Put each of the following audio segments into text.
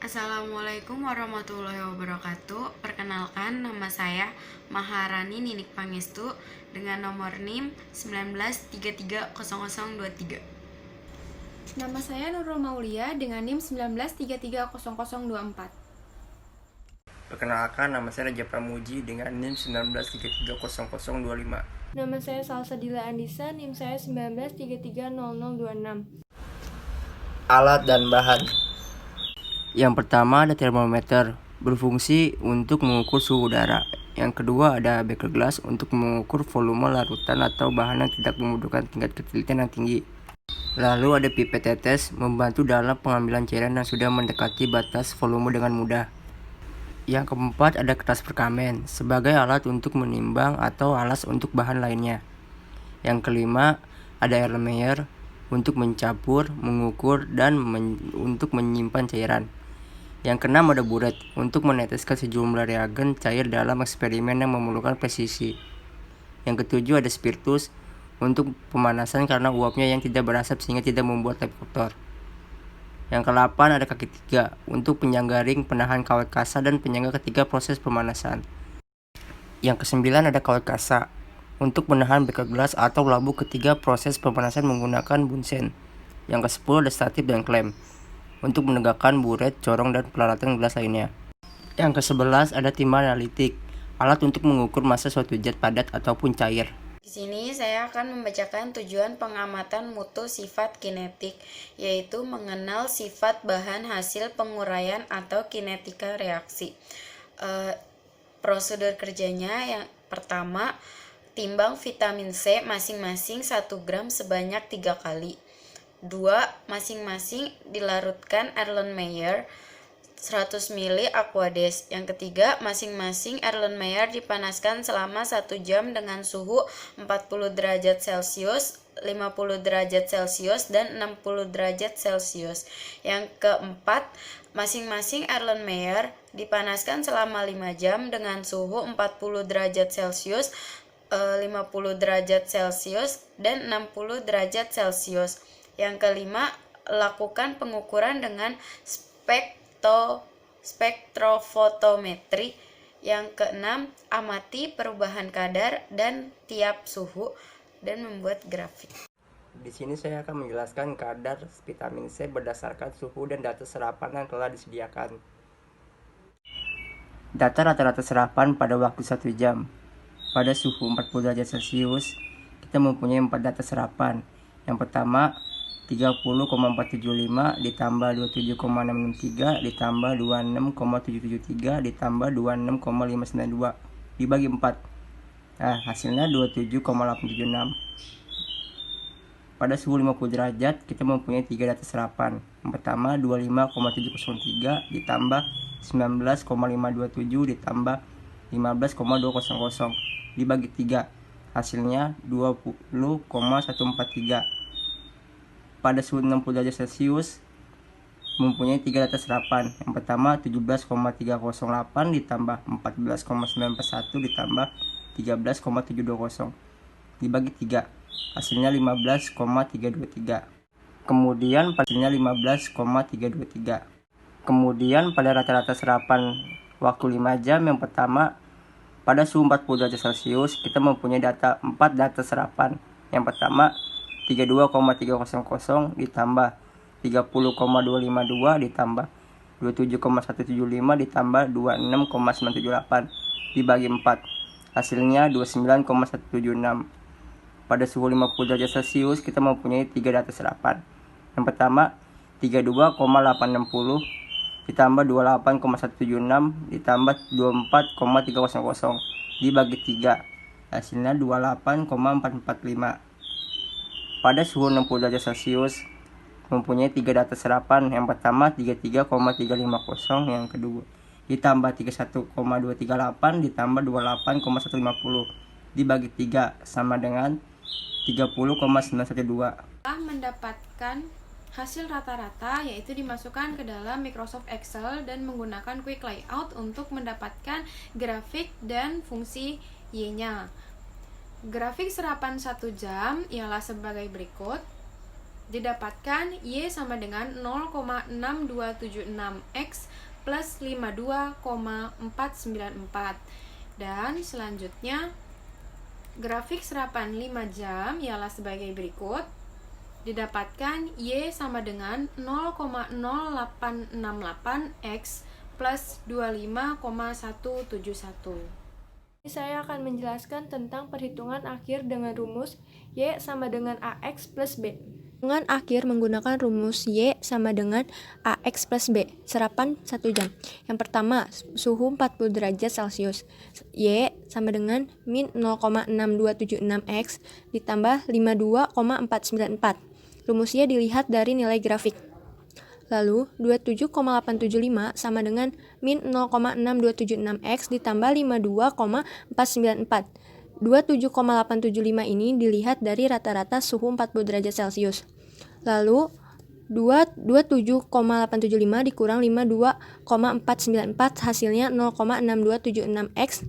Assalamualaikum warahmatullahi wabarakatuh. Perkenalkan, nama saya Maharani Ninik Pangestu dengan nomor NIM 19330023. Nama saya Nurul Maulia dengan NIM 19330024. Perkenalkan, nama saya Raja Pramuji dengan NIM 19330025. Nama saya Salsadila Andisa, NIM saya 19330026. Alat dan bahan. Yang pertama ada termometer, berfungsi untuk mengukur suhu udara. Yang kedua ada beker gelas untuk mengukur volume larutan atau bahan yang tidak membutuhkan tingkat ketelitian yang tinggi. Lalu ada pipet tetes, membantu dalam pengambilan cairan yang sudah mendekati batas volume dengan mudah. Yang keempat ada kertas perkamen, sebagai alat untuk menimbang atau alas untuk bahan lainnya. Yang kelima ada Erlenmeyer, untuk mencampur, mengukur, dan untuk menyimpan cairan. Yang keenam ada buret, untuk meneteskan sejumlah reagen cair dalam eksperimen yang memerlukan presisi. Yang ketujuh ada spiritus, untuk pemanasan karena uapnya yang tidak berasap sehingga tidak membuat lab kotor. Yang ke-8 ada kaki 3, untuk penyangga ring, penahan kawat kasa, dan penyangga ketiga proses pemanasan. Yang ke-9 ada kawat kasa, untuk menahan beker gelas atau labu ketiga proses pemanasan menggunakan bunsen. Yang ke-10 ada statif dan klem, untuk menegakkan buret, corong, dan peralatan gelas lainnya. Yang ke-11 ada timah analitik, alat untuk mengukur massa suatu zat padat ataupun cair. Di sini saya akan membacakan tujuan pengamatan mutu sifat kinetik, yaitu mengenal sifat bahan hasil penguraian atau kinetika reaksi. Prosedur kerjanya yang pertama, timbang vitamin C masing-masing 1 gram sebanyak 3 kali. 2. Masing-masing dilarutkan Erlenmeyer 100 ml Aquades. Yang ketiga, masing-masing Erlenmeyer dipanaskan selama 1 jam dengan suhu 40 derajat Celcius, 50 derajat Celcius, dan 60 derajat Celcius. Yang keempat, masing-masing Erlenmeyer dipanaskan selama 5 jam dengan suhu 40 derajat Celcius, 50 derajat Celcius, dan 60 derajat Celcius. Yang kelima, lakukan pengukuran dengan spektrofotometri. Yang keenam, amati perubahan kadar dan tiap suhu dan membuat grafik. Di sini saya akan menjelaskan kadar vitamin C berdasarkan suhu dan data serapan yang telah disediakan. Data rata-rata serapan pada waktu 1 jam. Pada suhu 40 derajat Celcius, kita mempunyai 4 data serapan. Yang pertama, 30,475 ditambah 27,663 ditambah 26,773 ditambah 26,592 dibagi 4. Nah, hasilnya 27,876. Pada suhu 50 derajat, kita mempunyai 3 data serapan. Yang pertama, 25,703 ditambah 19,527 ditambah 15,200 dibagi 3. Hasilnya 20,143. Pada suhu 60 derajat Celcius mempunyai 3 data serapan. Yang pertama 17,308 ditambah 14,941 ditambah 13,720 dibagi 3. Hasilnya 15,323. Kemudian hasilnya 15,323. Kemudian pada rata-rata serapan waktu 5 jam, yang pertama pada suhu 40 derajat Celcius kita mempunyai 4 data serapan. Yang pertama 32,300 ditambah 30,252 ditambah 27,175 ditambah 26,978 dibagi 4. Hasilnya 29,176. Pada suhu 50 derajat Celcius kita mempunyai 3 data serapan. Yang pertama 32,860 ditambah 28,176 ditambah 24,300 dibagi 3. Hasilnya 28,445. Pada suhu 60 derajat Celcius mempunyai 3 data serapan. Yang pertama 33,350, yang kedua ditambah 31,238 ditambah 28,150 dibagi 3 sama dengan 30,912. Setelah mendapatkan hasil rata-rata, yaitu dimasukkan ke dalam Microsoft Excel dan menggunakan Quick Layout untuk mendapatkan grafik dan fungsi Y-nya. Grafik serapan 1 jam ialah sebagai berikut. Didapatkan Y sama dengan 0,6276X plus 52,494. Dan selanjutnya grafik serapan 5 jam ialah sebagai berikut. Didapatkan Y sama dengan 0,0868X plus 25,171. Saya akan menjelaskan tentang perhitungan akhir dengan rumus Y sama dengan AX plus B. Perhitungan akhir menggunakan rumus Y sama dengan AX plus B. Serapan 1 jam. Yang pertama, suhu 40 derajat Celcius. Y sama dengan min 0,6276X ditambah 52,494. Rumus Y dilihat dari nilai grafik. Lalu, 27,875 sama dengan min 0,6276X ditambah 52,494. 27,875 ini dilihat dari rata-rata suhu 40 derajat Celcius. Lalu, 27,875 dikurang 52,494 hasilnya 0,6276X.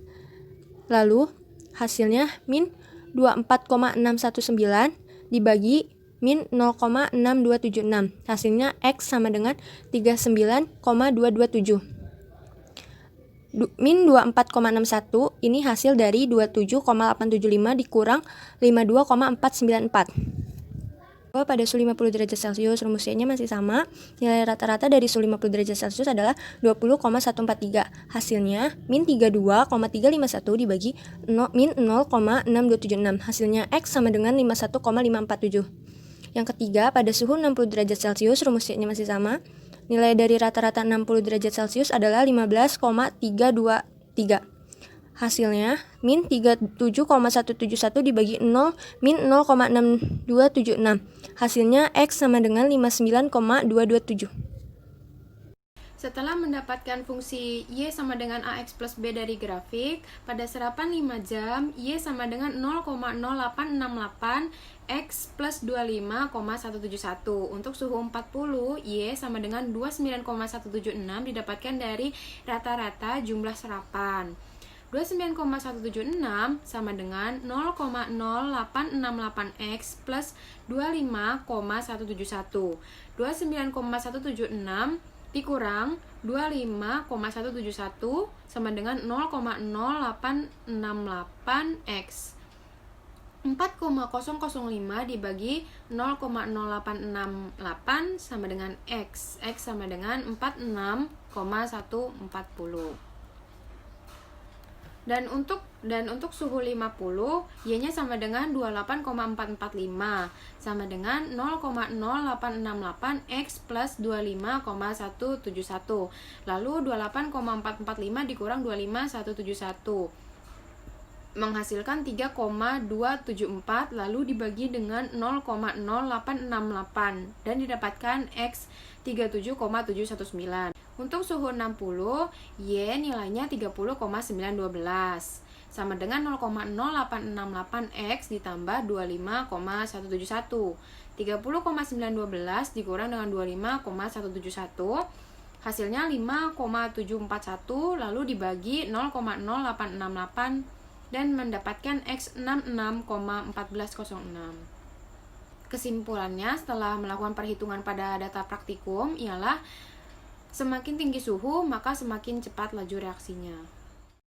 Lalu, hasilnya min 24,619 dibagi min 0,6276. Hasilnya X sama dengan 39,227. Min 24,61 ini hasil dari 27,875 dikurang 52,494. Pada suhu 50 derajat Celcius, rumus Y-nya masih sama. Nilai rata-rata dari suhu 50 derajat Celcius adalah 20,143. Hasilnya min 32,351 dibagi min 0,6276. Hasilnya X sama dengan 51,547. Yang ketiga, pada suhu 60 derajat Celcius, rumus Y-nya masih sama. Nilai dari rata-rata 60 derajat Celcius adalah 15,323. Hasilnya, min 37,171 dibagi 0, min 0,6276. Hasilnya X sama dengan 59,227. Setelah mendapatkan fungsi Y sama dengan AX plus B dari grafik, pada serapan 5 jam, Y sama dengan 0,0868 X plus 25,171. Untuk suhu 40, Y sama dengan 29,176 didapatkan dari rata-rata jumlah serapan. 29,176 sama dengan 0,0868X plus 25,171. 29,176 dikurang 25,171 sama dengan 0,0868X. 4,005 dibagi 0,0868 sama dengan X. X sama dengan 46,140. Dan untuk suhu 50, Y-nya sama dengan 28,445 sama dengan 0,0868 X plus 25,171. Lalu 28,445 dikurang 25,171 menghasilkan 3,274, lalu dibagi dengan 0,0868 dan didapatkan X 37,719. Untuk suhu 60, Y nilainya 30,912 sama dengan 0,0868X ditambah 25,171. 30,912 dikurang dengan 25,171 hasilnya 5,741, lalu dibagi 0,0868 dan mendapatkan X 66,1406. Kesimpulannya setelah melakukan perhitungan pada data praktikum ialah semakin tinggi suhu maka semakin cepat laju reaksinya.